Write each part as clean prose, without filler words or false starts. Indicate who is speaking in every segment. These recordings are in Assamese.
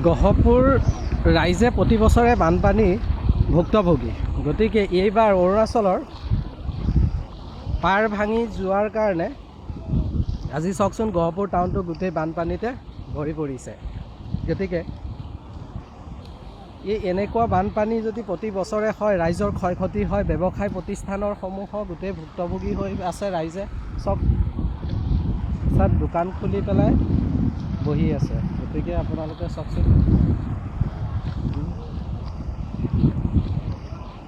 Speaker 1: গহপুৰ ৰাইজে প্ৰতি বছৰে বানপানী ভুক্তভোগী, গতিকে এইবাৰ অৰুণাচলৰ পাৰ ভাঙি যোৱাৰ কাৰণে আজি চাওকচোন গহপুৰ টাউনটো গোটেই বানপানীতে ভৰি পৰিছে। গতিকে এই এনেকুৱা বানপানী যদি প্ৰতি বছৰে হয়, ৰাইজৰ ক্ষয়ক্ষতি হয়, ব্যৱসায় প্ৰতিষ্ঠানৰ সমূহ গোটেই ভুক্তভোগী হৈ আছে ৰাইজে। চব তাত দোকান খুলি পেলাই বহি আছে। গতিকে আপোনালোকে চাওকচোন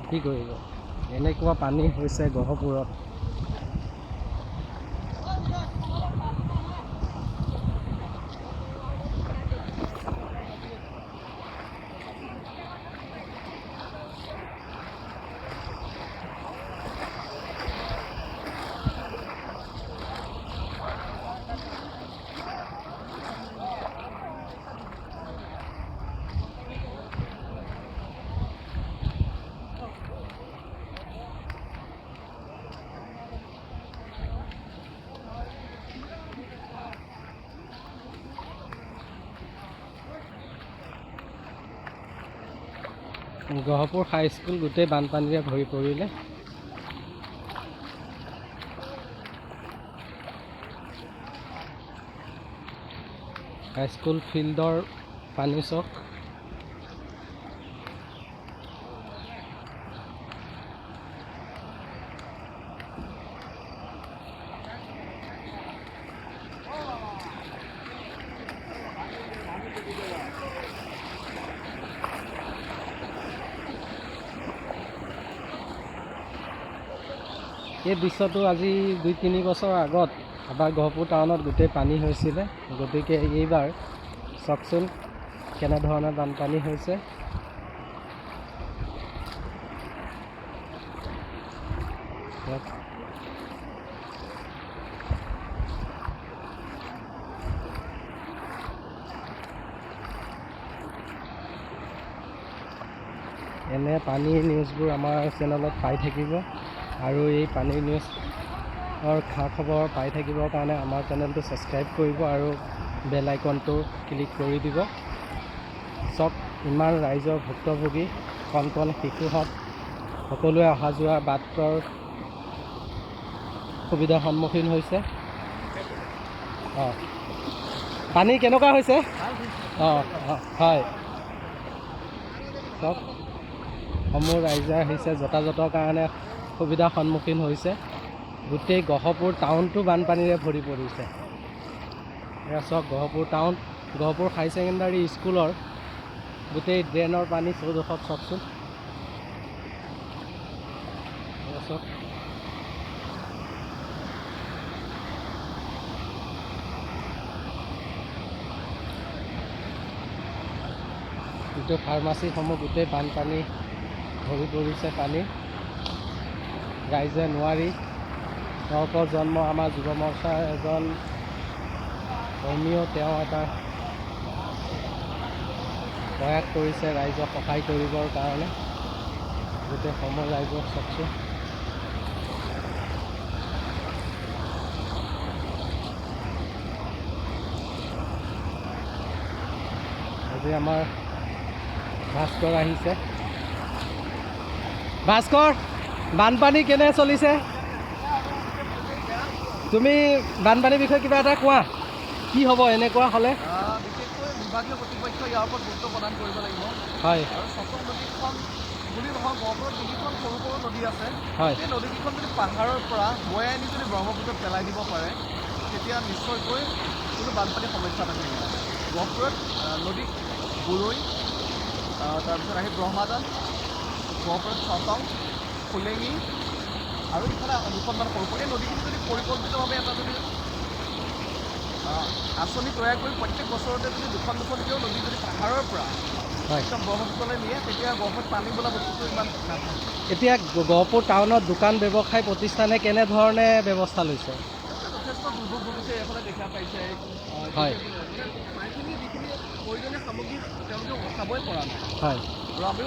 Speaker 1: কি কৰিব, এনেকুৱা পানী হৈছে গহপুৰত। গহপুৰ হাইস্কুল গোটেই বানপানীৰে ভৰি পৰিলে। হাইস্কুল ফিল্ডৰ পানী চক। এই দৃশ্যটো আজি 2-3 বছৰ আগত এবাৰ গহপুৰ টাউনত গোটেই পানী হৈছিলে। গতিকে এইবাৰ চাওকচোন কেনেধৰণে বানপানী হৈছে। এনে পানীৰ নিউজবোৰ আমাৰ চেনেলত পাই থাকিব, আৰু এই পানীৰ নিউজৰ খা খবৰ পাই থাকিবৰ কাৰণে আমাৰ চেনেলটো ছাবস্ক্ৰাইব কৰিব আৰু বেল আইকনটো ক্লিক কৰি দিব। চব ইমান ৰাইজৰ ভুক্তভোগী, কণ কণ শিশুহঁত সকলোৱে অহা যোৱা বাটৰ সুবিধাৰ সন্মুখীন হৈছে। পানী কেনেকুৱা হৈছে? হয়, চব সমূহ ৰাইজে আহিছে, যাতায়াতৰ কাৰণে সুবিধাৰ সন্মুখীন হৈছে। গোটেই গহপুৰ টাউনটো বানপানীৰে ভৰি পৰিছে। এয়া চাওক গহপুৰ টাউন, গহপুৰ হাই ছেকেণ্ডাৰী স্কুলৰ গোটেই ড্ৰেইনৰ পানী চৌদিশত চাওকচোন। এয়া চাওক গোটেই ফাৰ্মাচীসমূহ গোটেই বানপানী ভৰি পৰিছে পানী। ৰাইজে নোৱাৰি, নৱপ্ৰজন্ম আমাৰ যুৱ মৰ্চাৰ এজন কৰ্মীও তেওঁ এটা প্ৰয়াস কৰিছে ৰাইজক সহায় কৰিবৰ কাৰণে। গোটেই সমূহ ৰাইজক চাওকচোন। আজি আমাৰ ভাস্কৰ আহিছে। ভাস্কৰ, বানপানী কেনে চলিছে? তুমি বানপানীৰ বিষয়ে কিবা এটা কোৱা, কি হ'ব এনেকুৱা হ'লে?
Speaker 2: বিশেষকৈ বিভাগীয় কৰ্তৃপক্ষই ইয়াৰ ওপৰত গুৰুত্ব প্ৰদান কৰিব লাগিব।
Speaker 1: হয়,
Speaker 2: আৰু চকম নদীখন বুলি নহয়, গহপুৰত যিকেইখন সৰু সৰু নদী আছে,
Speaker 1: হয়,
Speaker 2: সেই নদীকেইখন যদি পাহাৰৰ পৰা বৈ আনি যদি ব্ৰহ্মপুত্ৰত পেলাই দিব পাৰে, তেতিয়া নিশ্চয়কৈ কোনো বানপানীৰ সমস্যা নাথাকিব। গহপুৰত নদী বুৰৈ, তাৰপিছত আহি ব্ৰহ্মাজান, গহপুৰত চকম, ফুলেঙি আৰু ইফালে দুখনমান সৰু সৰু এই নদীখিনি যদি পৰিকল্পিতভাৱে এটা যদি আঁচনি তৈয়াৰ কৰি প্ৰত্যেক বছৰতে যদি দুখনকৈও নদী যদি পাহাৰৰ পৰা একদম ব্ৰহ্মপুত্ৰলৈ নিয়ে, তেতিয়া গহপুৰত পানী বোলা বস্তুটো ইমান নাথাকে।
Speaker 1: এতিয়া গহপুৰ টাউনত দোকান ব্যৱসায় প্ৰতিষ্ঠানে কেনেধৰণে ব্যৱস্থা লৈছে?
Speaker 2: যথেষ্ট দুৰ্ভোগ ভুগিছে। এইফালে দেখা পাইছে,
Speaker 1: হয়,
Speaker 2: প্ৰায়খিনি যিখিনি প্ৰয়োজনীয় সামগ্ৰী তেওঁলোকে উঠাবই পৰা নাই।
Speaker 1: হয়,
Speaker 2: আৰু আমি